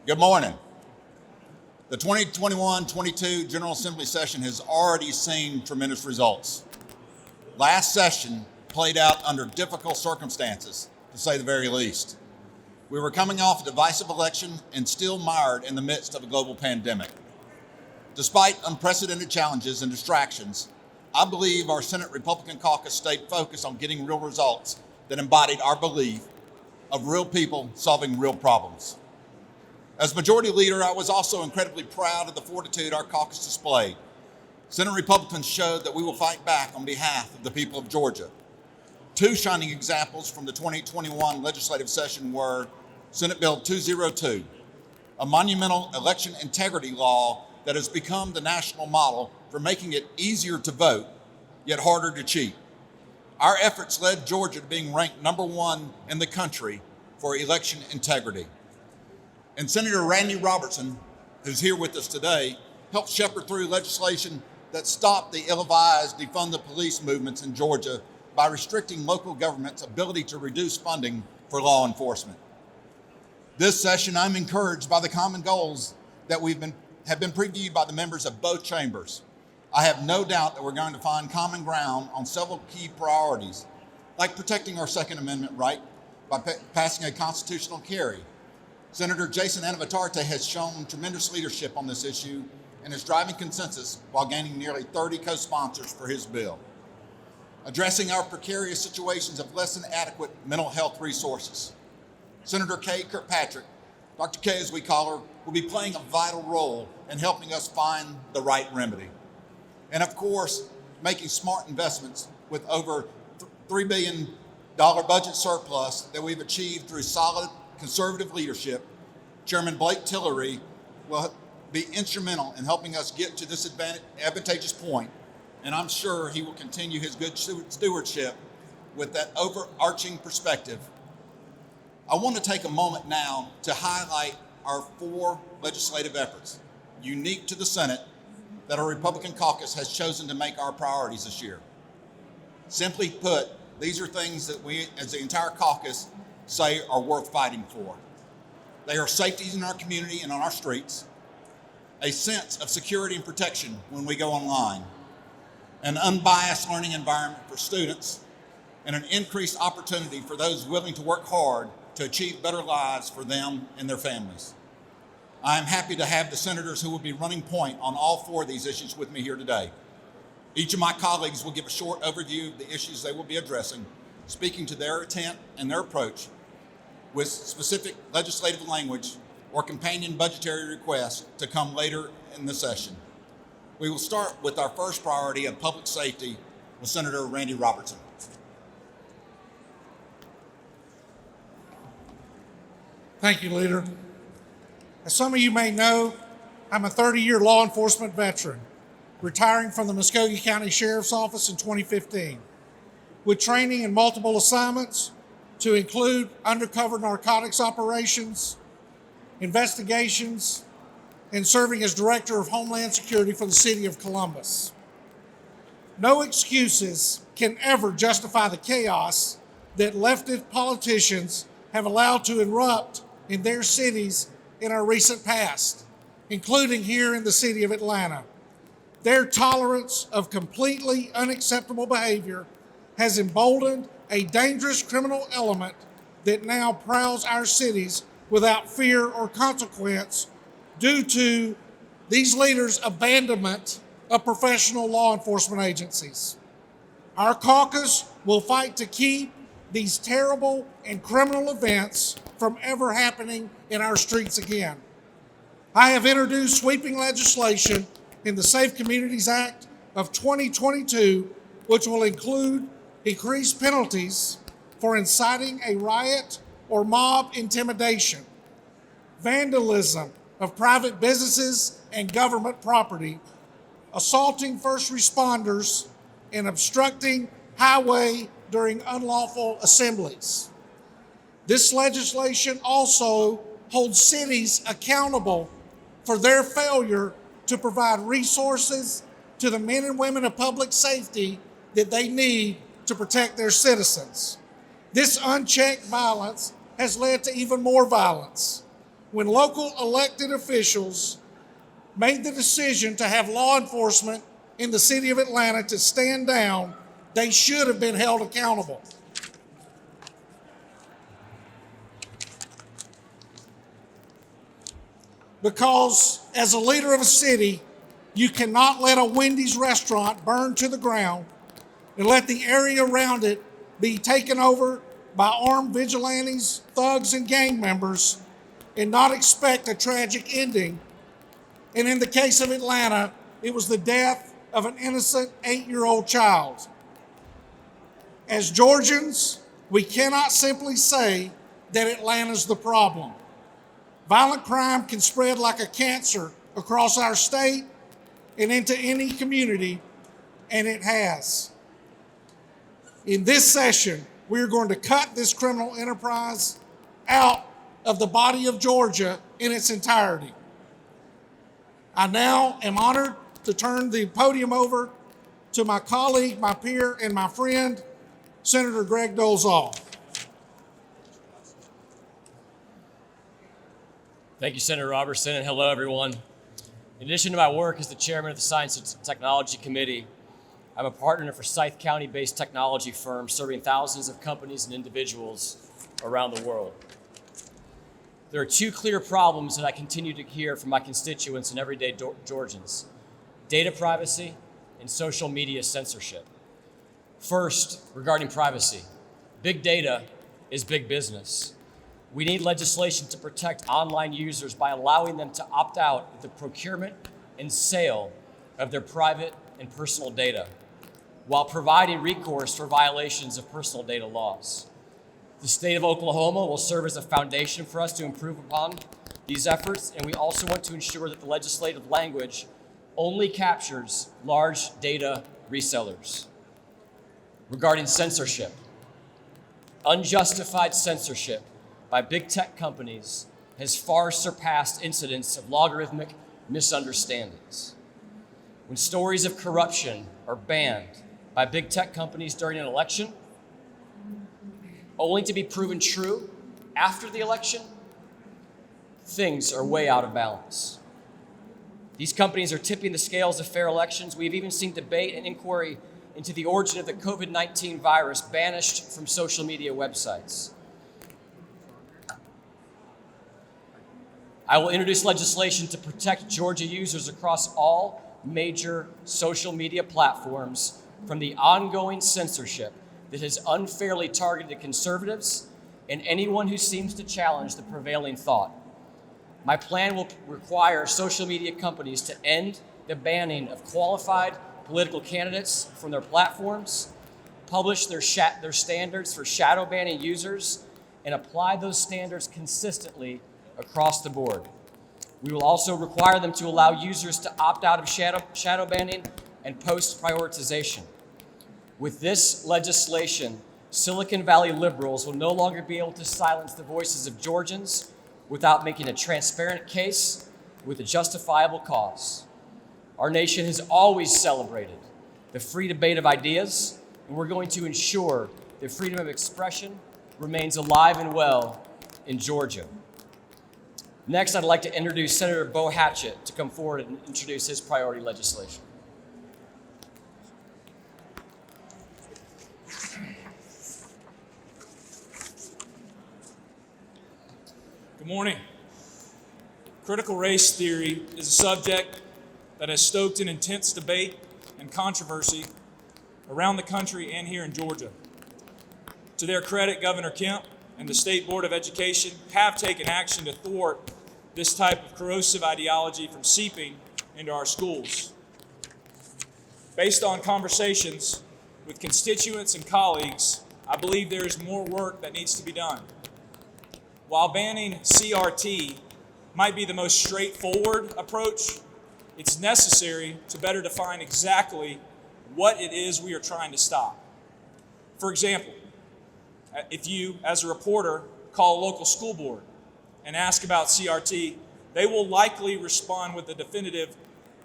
Good morning. The 2021-22 General Assembly session has already seen tremendous results. Last session played out under difficult circumstances, to say the very least. We were coming off a divisive election and still mired in the midst of a global pandemic. Despite unprecedented challenges and distractions, I believe our Senate Republican caucus stayed focused on getting real results that embodied our belief of real people solving real problems. As Majority Leader, I was also incredibly proud of the fortitude our caucus displayed. Senate Republicans showed that we will fight back on behalf of the people of Georgia. Two shining examples from the 2021 legislative session were Senate Bill 202, a monumental election integrity law that has become the national model for making it easier to vote, yet harder to cheat. Our efforts led Georgia to being ranked #1 in the country for election integrity. And Senator Randy Robertson, who's here with us today, helped shepherd through legislation that stopped the ill-advised defund the police movements in Georgia by restricting local government's ability to reduce funding for law enforcement. This session, I'm encouraged by the common goals that have been previewed by the members of both chambers. I have no doubt that we're going to find common ground on several key priorities, like protecting our Second Amendment right by passing a constitutional carry. Senator Jason Anavatarte has shown tremendous leadership on this issue and is driving consensus while gaining nearly 30 co-sponsors for his bill. Addressing our precarious situations of less than adequate mental health resources. Senator Kay Kirkpatrick, Dr. K as we call her, will be playing a vital role in helping us find the right remedy. And of course, making smart investments with over $3 billion budget surplus that we've achieved through solid conservative leadership. Chairman Blake Tillery will be instrumental in helping us get to this advantageous point, and I'm sure he will continue his good stewardship with that overarching perspective. I want to take a moment now to highlight our 4 legislative efforts, unique to the Senate, that our Republican caucus has chosen to make our priorities this year. Simply put, these are things that we, as the entire caucus, say are worth fighting for. They are safeties in our community and on our streets, a sense of security and protection when we go online, an unbiased learning environment for students, and an increased opportunity for those willing to work hard to achieve better lives for them and their families. I am happy to have the senators who will be running point on all 4 of these issues with me here today. Each of my colleagues will give a short overview of the issues they will be addressing, speaking to their intent and their approach with specific legislative language or companion budgetary requests to come later in the session. We will start with our first priority of public safety with Senator Randy Robertson. Thank you, Leader. As some of you may know, I'm a 30-year law enforcement veteran, retiring from the Muskogee County Sheriff's Office in 2015, with training in multiple assignments to include undercover narcotics operations, investigations, and serving as Director of Homeland Security for the City of Columbus. No excuses can ever justify the chaos that leftist politicians have allowed to erupt in their cities in our recent past, including here in the city of Atlanta. Their tolerance of completely unacceptable behavior has emboldened a dangerous criminal element that now prowls our cities without fear or consequence due to these leaders' abandonment of professional law enforcement agencies. Our caucus will fight to keep these terrible and criminal events from ever happening in our streets again. I have introduced sweeping legislation in the Safe Communities Act of 2022, which will include increased penalties for inciting a riot or mob intimidation, vandalism of private businesses and government property, assaulting first responders, and obstructing highway during unlawful assemblies. This legislation also holds cities accountable for their failure to provide resources to the men and women of public safety that they need to protect their citizens. This unchecked violence has led to even more violence. when local elected officials made the decision to have law enforcement in the city of Atlanta to stand down, they should have been held accountable. Because as a leader of a city, you cannot let a Wendy's restaurant burn to the ground and let the area around it be taken over by armed vigilantes, thugs, and gang members and not expect a tragic ending. And in the case of Atlanta, it was the death of an innocent 8-year-old child. As Georgians, we cannot simply say that Atlanta's the problem. Violent crime can spread like a cancer across our state and into any community, and it has. In this session, we're going to cut this criminal enterprise out of the body of Georgia in its entirety. I now am honored to turn the podium over to my colleague, my peer, and my friend, Senator Greg Dolezal. Thank you, Senator Robertson, and hello, everyone. In addition to my work as the chairman of the Science and Technology Committee, I'm a partner in a Forsyth County-based technology firm serving thousands of companies and individuals around the world. There are two clear problems that I continue to hear from my constituents and everyday Georgians: data privacy and social media censorship. First, regarding privacy, big data is big business. We need legislation to protect online users by allowing them to opt out of the procurement and sale of their private and personal data, while providing recourse for violations of personal data laws. The state of Oklahoma will serve as a foundation for us to improve upon these efforts, and we also want to ensure that the legislative language only captures large data resellers. Regarding censorship, unjustified censorship by big tech companies has far surpassed incidents of logarithmic misunderstandings. When stories of corruption are banned by big tech companies during an election, only to be proven true after the election, things are way out of balance. These companies are tipping the scales of fair elections. We've even seen debate and inquiry into the origin of the COVID-19 virus banished from social media websites. I will introduce legislation to protect Georgia users across all major social media platforms from the ongoing censorship that has unfairly targeted conservatives and anyone who seems to challenge the prevailing thought. My plan will require social media companies to end the banning of qualified political candidates from their platforms, publish their standards for shadow banning users, and apply those standards consistently across the board. We will also require them to allow users to opt out of shadow banning and post prioritization. With this legislation, Silicon Valley liberals will no longer be able to silence the voices of Georgians without making a transparent case with a justifiable cause. Our nation has always celebrated the free debate of ideas, and we're going to ensure that freedom of expression remains alive and well in Georgia. Next, I'd like to introduce Senator Bo Hatchett to come forward and introduce his priority legislation. Good morning. Critical race theory is a subject that has stoked an intense debate and controversy around the country and here in Georgia. To their credit, Governor Kemp and the State Board of Education have taken action to thwart this type of corrosive ideology from seeping into our schools. Based on conversations with constituents and colleagues, I believe there is more work that needs to be done. While banning CRT might be the most straightforward approach, it's necessary to better define exactly what it is we are trying to stop. For example, if you, as a reporter, call a local school board and ask about CRT, they will likely respond with the definitive,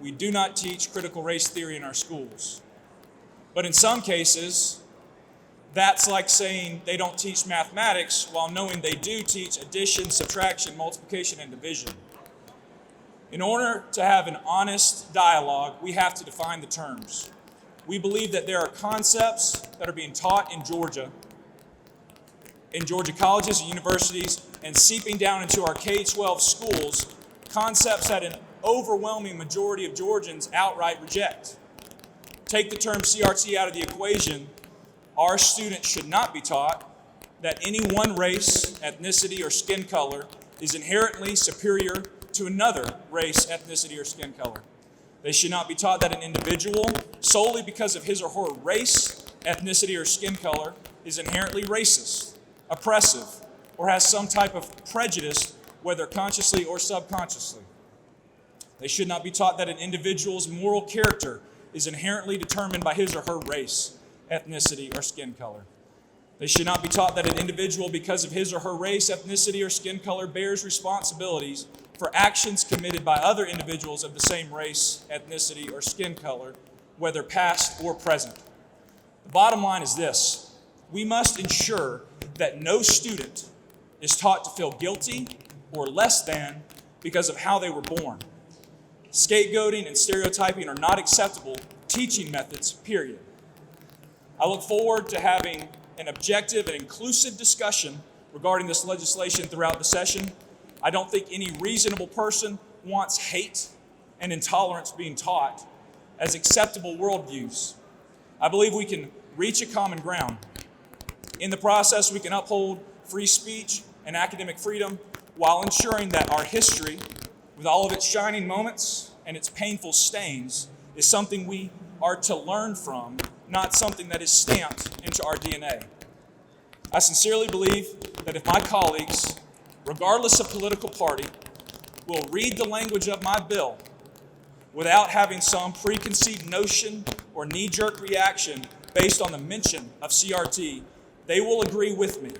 "We do not teach critical race theory in our schools." But in some cases, That's like saying they don't teach mathematics while knowing they do teach addition, subtraction, multiplication, and division. In order to have an honest dialogue, we have to define the terms. We believe that there are concepts that are being taught in Georgia colleges and universities, and seeping down into our K-12 schools, concepts that an overwhelming majority of Georgians outright reject. Take the term CRT out of the equation, our students should not be taught that any one race, ethnicity, or skin color is inherently superior to another race, ethnicity, or skin color. They should not be taught that an individual, solely because of his or her race, ethnicity, or skin color, is inherently racist, oppressive, or has some type of prejudice, whether consciously or subconsciously. They should not be taught that an individual's moral character is inherently determined by his or her race, ethnicity, or skin color. They should not be taught that an individual, because of his or her race, ethnicity, or skin color, bears responsibilities for actions committed by other individuals of the same race, ethnicity, or skin color, whether past or present. The bottom line is this: we must ensure that no student is taught to feel guilty or less than because of how they were born. Scapegoating and stereotyping are not acceptable teaching methods, period. I look forward to having an objective and inclusive discussion regarding this legislation throughout the session. I don't think any reasonable person wants hate and intolerance being taught as acceptable worldviews. I believe we can reach a common ground. In the process, we can uphold free speech and academic freedom while ensuring that our history, with all of its shining moments and its painful stains, is something we are to learn from, not something that is stamped into our DNA. I sincerely believe that if my colleagues, regardless of political party, will read the language of my bill without having some preconceived notion or knee-jerk reaction based on the mention of CRT, they will agree with me.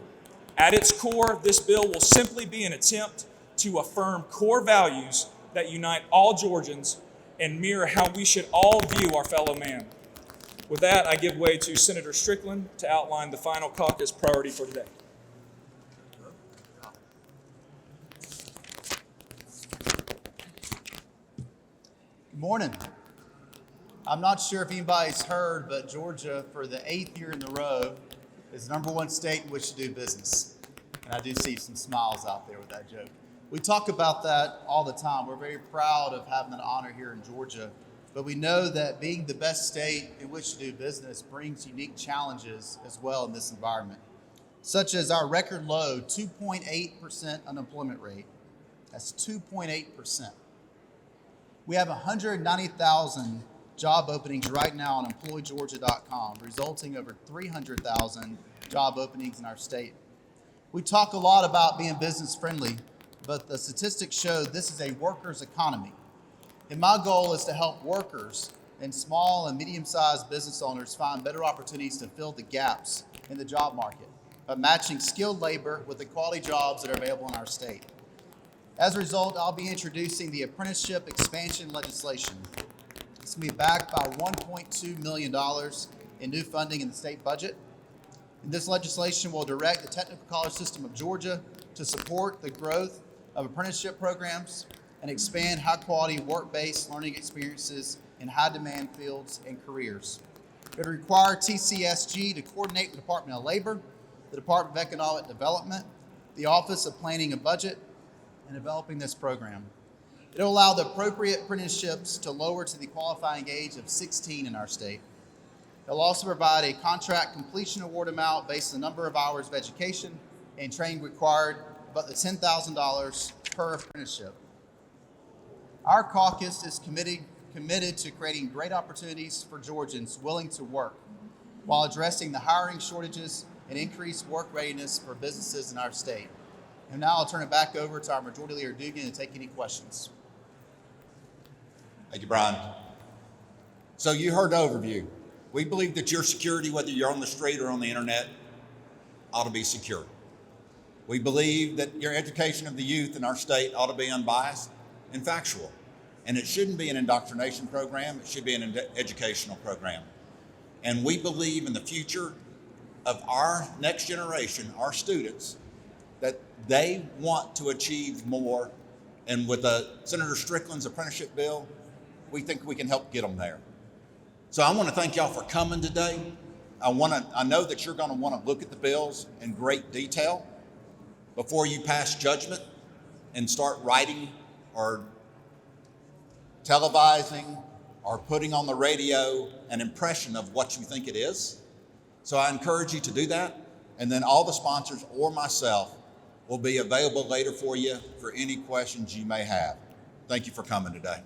At its core, this bill will simply be an attempt to affirm core values that unite all Georgians and mirror how we should all view our fellow man. With that, I give way to Senator Strickland to outline the final caucus priority for today. Good morning. I'm not sure if anybody's heard, but Georgia, for the 8th year in a row, is the #1 state in which to do business. And I do see some smiles out there with that joke. We talk about that all the time. We're very proud of having that honor here in Georgia, but we know that being the best state in which to do business brings unique challenges as well in this environment, such as our record low 2.8% unemployment rate. That's 2.8%. We have 190,000 job openings right now on employgeorgia.com, resulting over 300,000 job openings in our state. We talk a lot about being business friendly, but the statistics show this is a workers' economy. And my goal is to help workers and small and medium-sized business owners find better opportunities to fill the gaps in the job market by matching skilled labor with the quality jobs that are available in our state. As a result, I'll be introducing the Apprenticeship expansion legislation. It's going to be backed by $1.2 million in new funding in the state budget. And this legislation will direct the technical college system of Georgia to support the growth of apprenticeship programs and expand high-quality work-based learning experiences in high-demand fields and careers. It will require TCSG to coordinate with the Department of Labor, the Department of Economic Development, the Office of Planning and Budget, in developing this program. It will allow the appropriate apprenticeships to lower to the qualifying age of 16 in our state. It will also provide a contract completion award amount based on the number of hours of education and training required, but the $10,000 per apprenticeship. Our caucus is committed to creating great opportunities for Georgians willing to work while addressing the hiring shortages and increased work readiness for businesses in our state. And now I'll turn it back over to our Majority Leader Dugan to take any questions. Thank you, Brian. So you heard the overview. We believe that your security, whether you're on the street or on the internet, ought to be secure. We believe that your education of the youth in our state ought to be unbiased and factual. And it shouldn't be an indoctrination program, it should be an educational program. And we believe in the future of our next generation, our students, that they want to achieve more. And with Senator Strickland's apprenticeship bill, we think we can help get them there. So I want to thank y'all for coming today. I know that you're going to want to look at the bills in great detail before you pass judgment and start writing or televising or putting on the radio an impression of what you think it is. So I encourage you to do that. And then all the sponsors or myself will be available later for you for any questions you may have. Thank you for coming today.